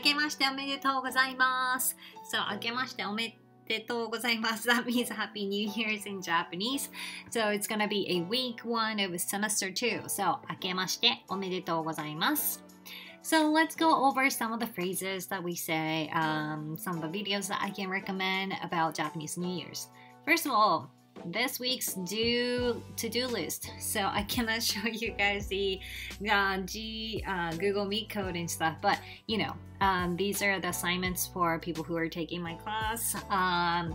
けましておめでとうございます。So, 明けましておめでとうございます。That means Happy New Year's in Japanese. So, it's gonna be a week one of semester two. So, 明けましておめでとうございます。So, let's go over some of the phrases that we say, some of the videos that I can recommend about Japanese New Year's. First of all,This week's to-do list. So I cannot show you guys the Google Meet code and stuff, but you know, these are the assignments for people who are taking my class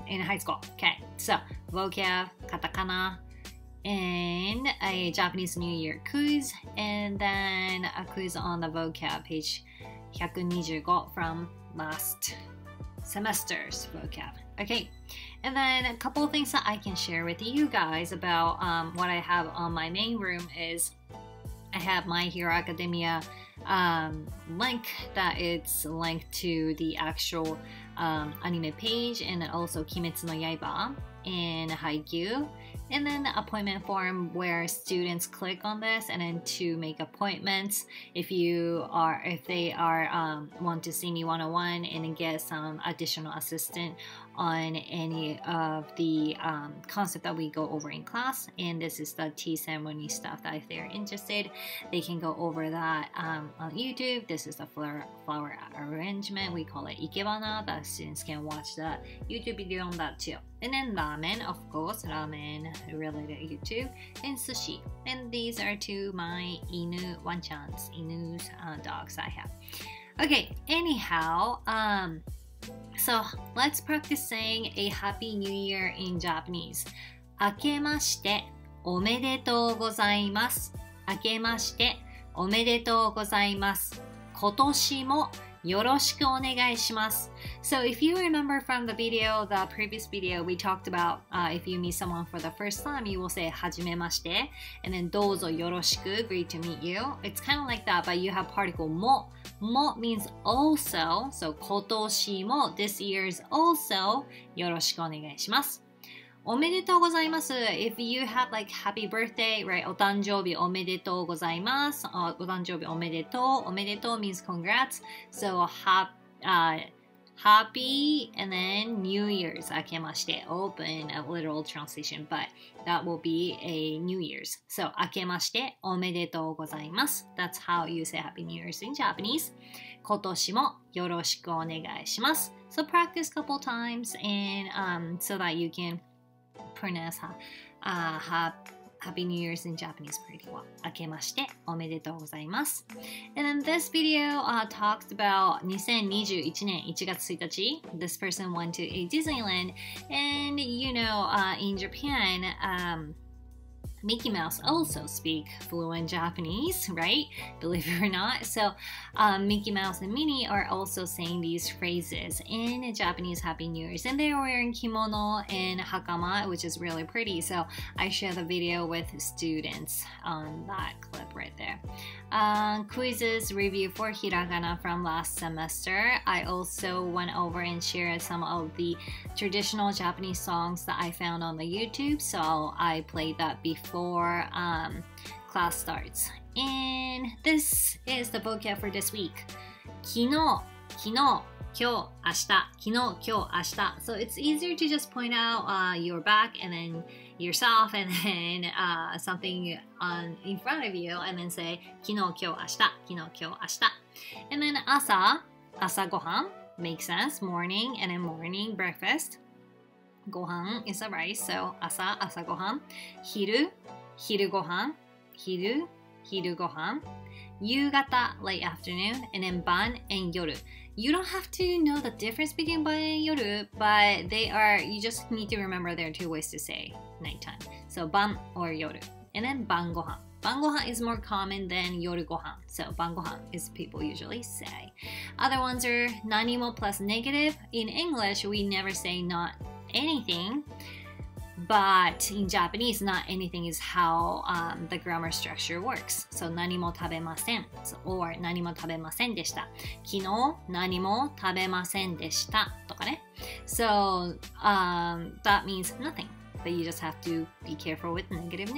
in high school. Okay, so vocab, katakana, and a Japanese New Year quiz, and then a quiz on the vocab page 125 from last semester's vocab. Okay, and then a couple of things that I can share with you guys about what I have on my main room is I have my Hero Academia link that it's linked to the actual anime page, and then also Kimetsu no Yaiba and Haikyuu, and then the appointment form where students click on this and then to make appointments if they are want to see me one-on-one and get some additional assistance on any of the concept that we go over in class. And this is the tea ceremony stuff that if they're interested, they can go over that on YouTube. This is the flower arrangement. We call it ikebana. The students can watch the YouTube video on that too. And then ramen, of course, ramen related YouTube, and sushi. And these are two my inu wanchans, inu's dogs I have. Okay, anyhow, so let's practice saying a Happy New Year in Japanese. 明けましておめでとうございます。明けましておめでとうございます。今年もよろしくお願いします。So if you remember from the previous video, we talked about if you meet someone for the first time, you will say はじめまして and then どうぞよろしく great to meet you. It's kind of like that, but you have particle も means also, so 今年も this year's also よろしくお願いします。おめでとうございます。If you have like happy birthday, right? お誕生日おめでとうございます。お誕生日おめでとう。おめでとう means congrats. So happy and then New Year's 明けまして open a literal translation, but that will be a New Year's. So 明けましておめでとうございます。That's how you say Happy New Year's in Japanese. 今年もよろしくお願いします。So practice a couple times and so that you can pronounce Happy New Year's in Japanese pretty well. 明けましておめでとうございます。And then this video talked about 2021年1月1日. This person went to a Disneyland, and you know, in Japan, Mickey Mouse also speak fluent Japanese, right? Believe it or not. So Mickey Mouse and Minnie are also saying these phrases in Japanese Happy New Year's. And they're wearing kimono and hakama, which is really pretty. So I shared the video with students on that clip right there. Quizzes review for Hiragana from last semester. I also went over and shared some of the traditional Japanese songs that I found on the YouTube. So I played that before class starts. And this is the vocab for this week. 昨日、今日、明日、昨日、今日、明日. So it's easier to just point out your back and then yourself and then something in front of you and then say 昨日、今日、明日、昨日、今日、明日. And then 朝ごはん makes sense. Morning and then morning breakfast. ごはん is a rice, so 朝ごはん。昼ごはん。昼ごはん。夕方 late afternoon, and then 晩 and 夜. You don't have to know the difference between 晩 and 夜, but you just need to remember there are two ways to say nighttime. So 晩 or 夜. And then 晩ごはん. 晩ごはん is more common than 夜ごはん. So 晩ごはん is people usually say. Other ones are 何も plus negative. In English, we never say not anything. But in Japanese, not anything is how the grammar structure works. So 何も食べません or 何も食べませんでした。昨日何も食べませんでしたとかね。So that means nothing. But you just have to be careful with negative.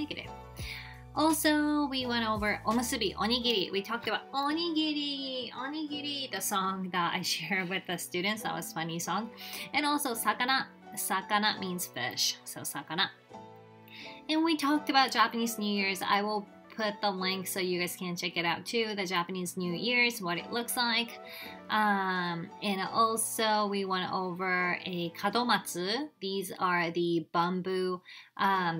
Also, we went over おむすび onigiri. We talked about onigiri, the song that I shared with the students. That was a funny song. And also sakana. Sakana means fish, so sakana. And we talked about Japanese New Year's. I will put the link so you guys can check it out too. The Japanese New Year's, what it looks like. And also we went over a Katomatsu. These are the bamboo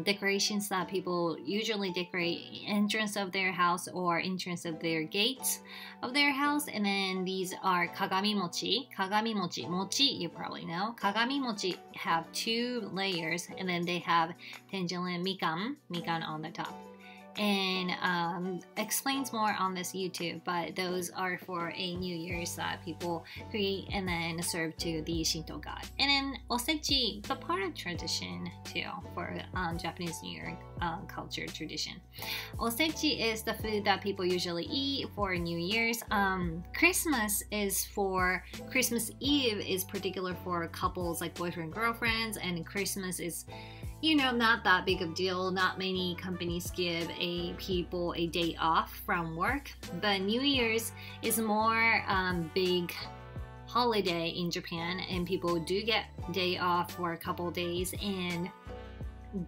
decorations that people usually decorate entrance of their house or entrance of their gates of their house. And then these are kagami mochi. Kagami mochi, you probably know. Kagami mochi have 2 layers, and then they have tangerine mikan on the top. And explains more on this YouTube, but those are for a New Year's that people create and then serve to the Shinto god. And then osechi, the part of tradition too for Japanese New Year culture tradition. Osechi is the food that people usually eat for New Year's. Christmas Eve is particular for couples like boyfriend girlfriends, and Christmas is not that big of deal. Not many companies give people a day off from work. But New Year's is more big holiday in Japan, and people do get day off for a couple days, and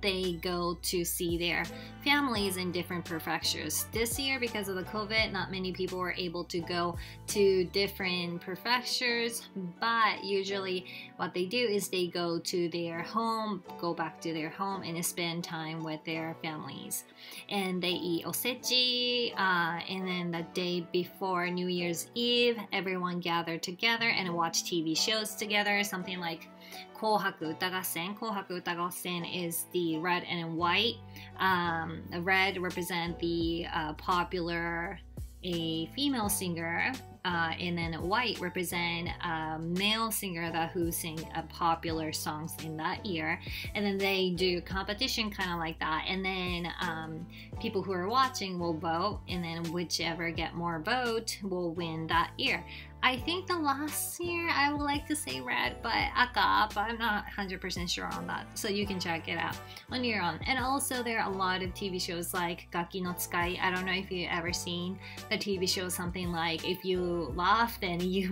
they go to see their families in different prefectures. This year, because of the COVID, not many people were able to go to different prefectures, but usually what they do is they go to their home, go back to their home and spend time with their families. And they eat osechi, and then the day before New Year's Eve, everyone gathered together and watch TV shows together, something like 紅白歌合戦. 紅白歌合戦 is the red and white. Red represent the popular female singer, and then white represent a male singer who sing popular songs in that year. And then they do competition kind of like that. And then people who are watching will vote, and then whichever get more vote will win that year. I think the last year I would like to say red, but aka, but I'm not 100% sure on that. So you can check it out on your own. And also there are a lot of TV shows like Gaki no Tsukai. I don't know if you've ever seen the TV show, something like if you laugh, then you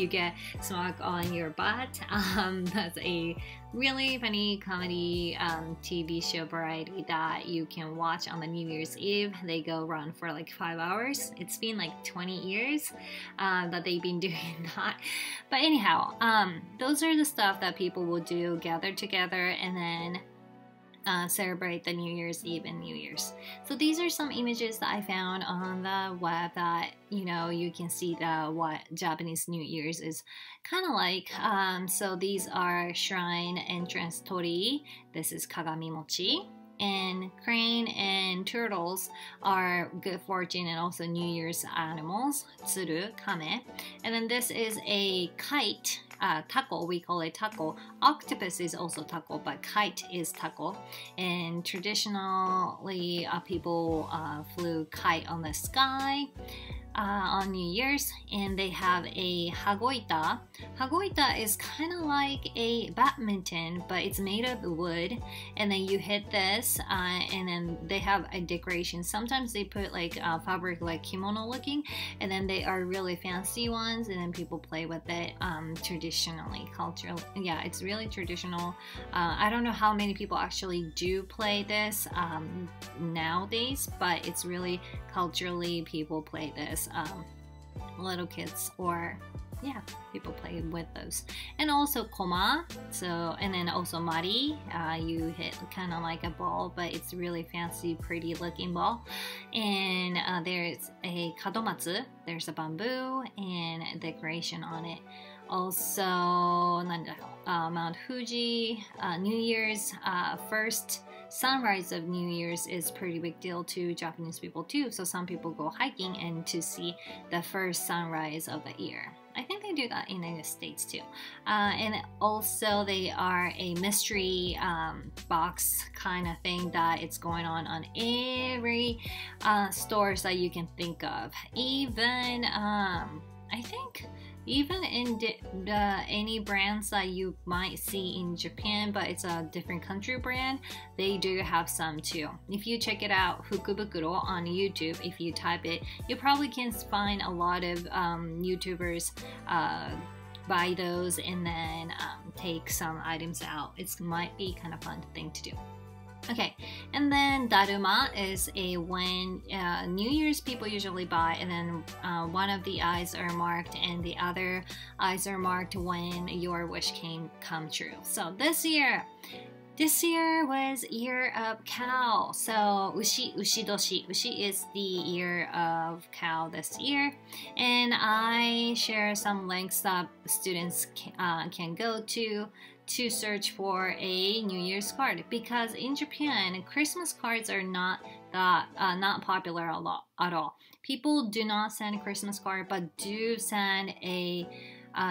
get smoke on your butt. That's a really funny comedy TV show variety that you can watch on the New Year's Eve. They go run for like 5 hours. It's been like 20 years that they've been doing that. But anyhow, those are the stuff that people will do, gather together and then celebrate the New Year's Eve and New Year's. So these are some images that I found on the web that you can see what Japanese New Year's is kind of like. So these are shrine entrance tori. This is kagami mochi. And crane and turtles are good fortune and also New Year's animals, tsuru, kame. And then this is a kite, tako, we call it tako. Octopus is also tako, but kite is tako. And traditionally, people flew kite on the sky on New Year's, and they have a hagoita. Hagoita is kind of like a badminton, but it's made of wood, and then you hit this, and then they have a decoration. Sometimes they put like fabric like kimono looking, and then they are really fancy ones, and then people play with it traditionally, culturally. Yeah, it's really traditional. I don't know how many people actually do play this nowadays, but it's really culturally people play this. Little kids or people play with those. And also koma, and then also mari, you hit kind of like a ball, but it's really fancy, pretty looking ball. And there's a Katomatsu, there's a bamboo and a decoration on it. Also, Mount Fuji, New Year's, first sunrise of New Year's is pretty big deal to Japanese people too. So some people go hiking and to see the first sunrise of the year. I think they do that in the United States too. And also they are a mystery box kind of thing that it's going on every stores that you can think of. Even I think even in any brands that you might see in Japan, but it's a different country brand, they do have some too. If you check it out, Fukubukuro on YouTube, if you type it, you probably can find a lot of YouTubers buy those and then take some items out. It might be kind of fun thing to do. Okay, and then Daruma is when New Year's people usually buy, and then one of the eyes are marked and the other eyes are marked when your wish come true. So this year was year of cow. So ushi doshi. Ushi is the year of cow this year, and I share some links that students can go to search for a New Year's card, because in Japan Christmas cards are not popular at all. People do not send a Christmas card but do send a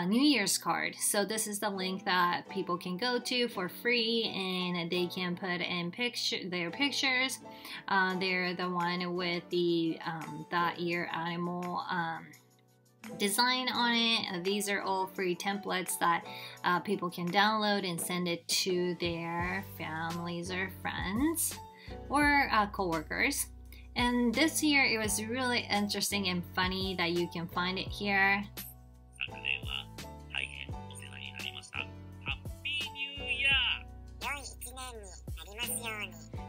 New Year's card. So this is the link that people can go to for free, and they can put in their pictures. They're the one with the that year animal design on it. These are all free templates that people can download and send it to their families or friends or co-workers. And this year it was really interesting and funny that you can find it here.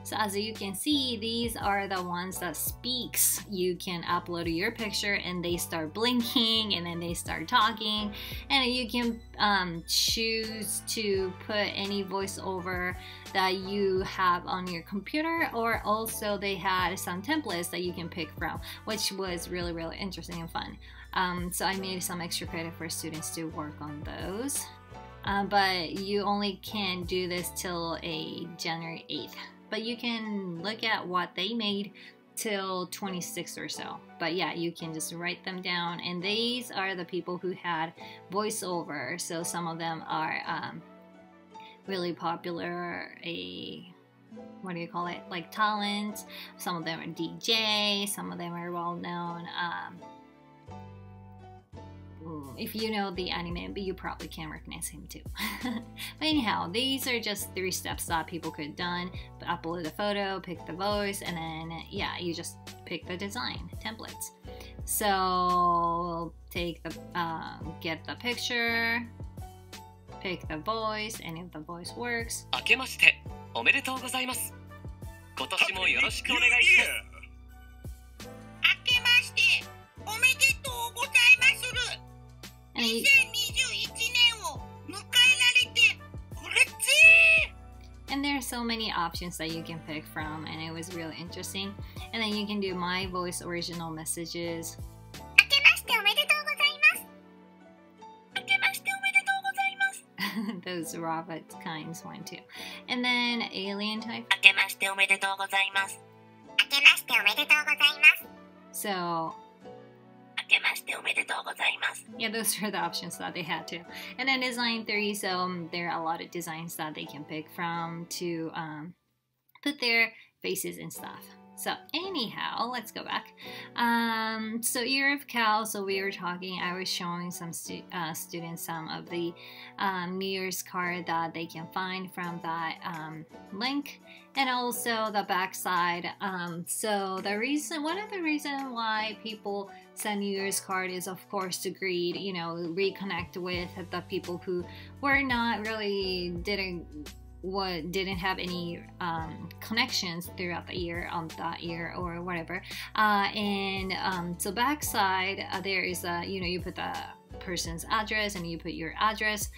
So as you can see, these are the ones that speaks. You can upload your picture and they start blinking and then they start talking, and you can choose to put any voiceover that you have on your computer, or also they had some templates that you can pick from, which was really interesting and fun. So I made some extra credit for students to work on those. But you only can do this till January 8th. But you can look at what they made till 26th or so. But yeah, you can just write them down. And these are the people who had voiceover. So some of them are really popular, what do you call it? Like talents. Some of them are DJ. Some of them are well known. If you know the anime, but you probably can recognize him too. But anyhow, these are just 3 steps that people could have done. Upload the photo, pick the voice, and then yeah, you just pick the design templates. So take the get the picture, pick the voice, and if the voice works. あけましておめでとうございます。今年もよろしくお願いします。あけましておめでとうございます。And there are so many options that you can pick from, and it was really interesting. And then you can do my voice original messages. Those robot kinds one too. And then alien type. So yeah, those are the options that they had too. And then design 3, so there are a lot of designs that they can pick from to put their faces and stuff. So anyhow, let's go back. So year of cow, so we were talking, I was showing some students some of the New Year's card that they can find from that link, and also the backside. So one of the reasons why people send New Year's card is of course to greet, reconnect with the people who were not really didn't have any connections throughout the year on that year or whatever, so backside there is you put the person's address and you put your address.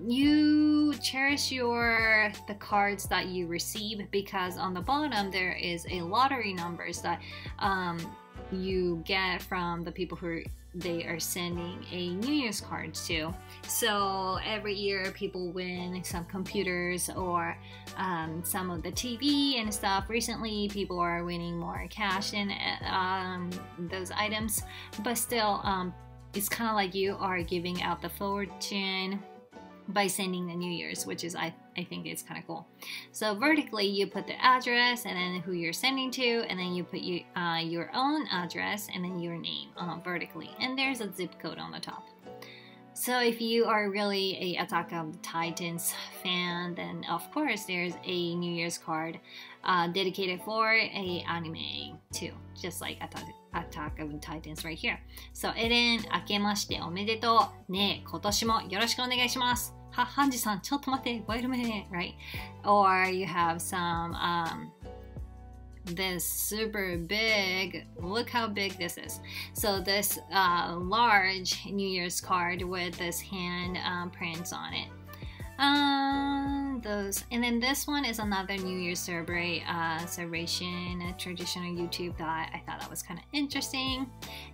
You cherish the cards that you receive, because on the bottom there is a lottery numbers that you get from the people who they are sending a New Year's card to. So every year people win some computers or some of the TV and stuff. Recently people are winning more cash in those items, but still it's kind of like you are giving out the fortune by sending the New Year's, which is I think it's kind of cool. So vertically you put the address and then who you're sending to, and then you put your own address and then your name vertically, and there's a zip code on the top. So if you are really a Attack of the Titans fan, then of course there's a New Year's card dedicated for a anime too, just like Attack of the Titans right here. So エレン、明けましておめでとう。ねえ、今年もよろしくお願いします。ハンジさん、ちょっと待って、wait a minute, right? Or you have some this super big, look how big this is. So this large New Year's card with this hand prints on it. Those, and then this one is another New Year's celebration, traditional YouTube that I thought that was kind of interesting.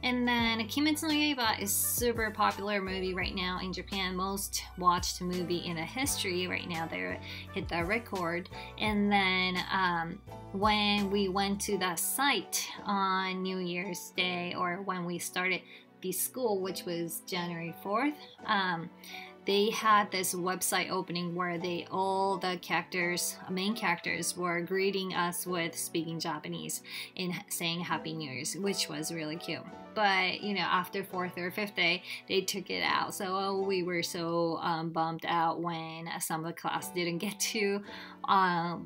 And then Kimetsu no Yaiba is super popular movie right now in Japan, most watched movie in the history right now. They hit the record. And then when we went to the site on New Year's Day, or when we started the school, which was January 4th, they had this website opening where all the characters, main characters, were greeting us with speaking Japanese and saying Happy New Year's, which was really cute. But you know, after 4th or 5th day, they took it out. So we were so bummed out when some of the class didn't get to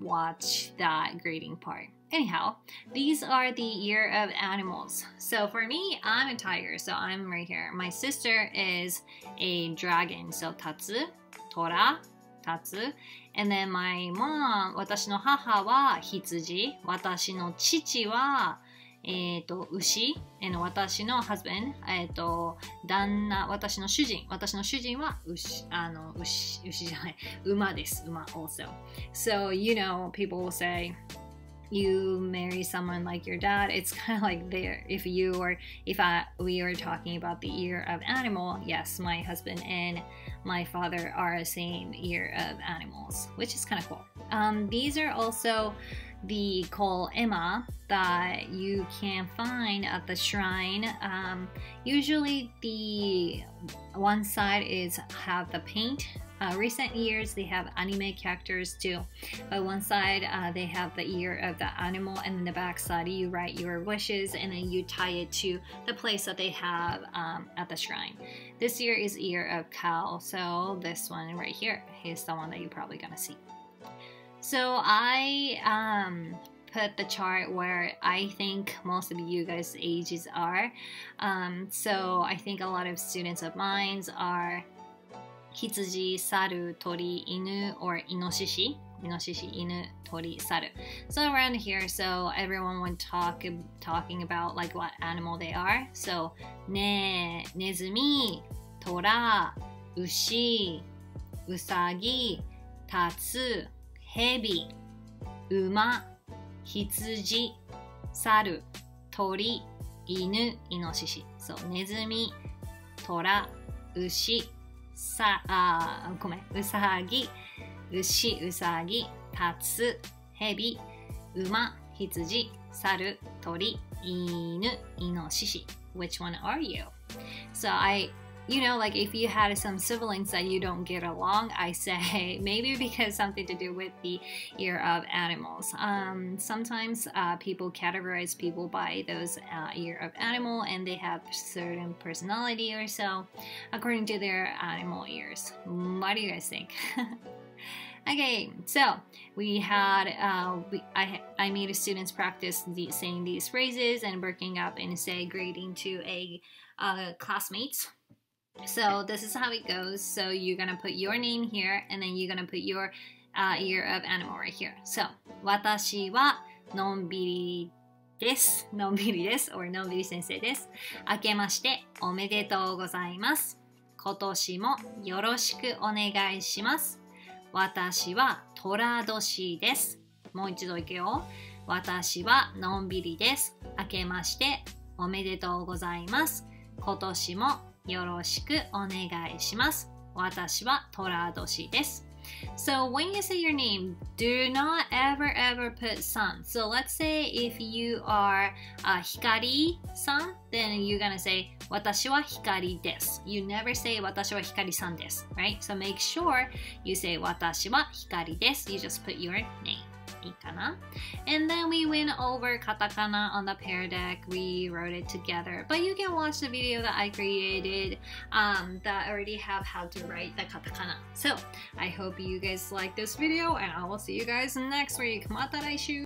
watch that greeting part. Anyhow, these are the year of animals. So for me, I'm a tiger, so I'm right here. My sister is a dragon, so tatsu, tora, tatsu. And then my mom, 私の母は羊、私の父は牛、私の husband、旦那、私の主人は牛じゃない、馬です、馬 also. So, you know, people will say, you marry someone like your dad, it's kind of like there. If we are talking about the year of animal, yes, my husband and my father are the same year of animals, which is kind of cool. These are also the kool ema that you can find at the shrine. Usually the one side have the paint. Recent years they have anime characters too, but one side they have the year of the animal, and then the back side you write your wishes and then you tie it to the place that they have at the shrine. This year is year of cow, so this one right here is the one that you're probably gonna see. So I put the chart where I think most of you guys' ages are. So I think a lot of students of mine are 羊、猿、鳥、犬 or イノシシ、犬、鳥、猿. So around here, so everyone would talking about like what animal they are. So ね、ネズミ、トラ、牛、ウサギ、タツ、ヘビ、馬、羊、猿、鳥、犬、イノシシ. So ネズミ、トラ、牛、うさぎ、牛、うさぎ、タツ、ヘビ、馬、羊、猿、鳥、犬、イノシシ. Which one are you? So you know, like if you had some siblings that you don't get along, I say maybe because something to do with the year of animals. Sometimes people categorize people by those year of animal, and they have certain personality or so according to their animal years. What do you guys think? Okay, so we had I made students practice saying these phrases and breaking up and say greeting to a classmates. So this is how it goes. So you're gonna put your name here, and then you're gonna put your year of animal right here. So 私はのんびりです。のんびりです or のんびり先生です。明けましておめでとうございます。今年もよろしくお願いします。私は寅年です。もう一度いくよ。私はのんびりです。明けましておめでとうございます。今年もよろしくお願いします。私は寅年です。So when you say your name, do not ever put san. So let's say if you are Hikari-san, then you're gonna say 私は光です。You never say 私は光さんです。Right? So make sure you say 私は光です。You just put your name. いいかな。And then we went over katakana on the pair deck. We wrote it together. But you can watch the video that I created that already have how to write the katakana. So I hope you guys like this video and I will see you guys next week. また来週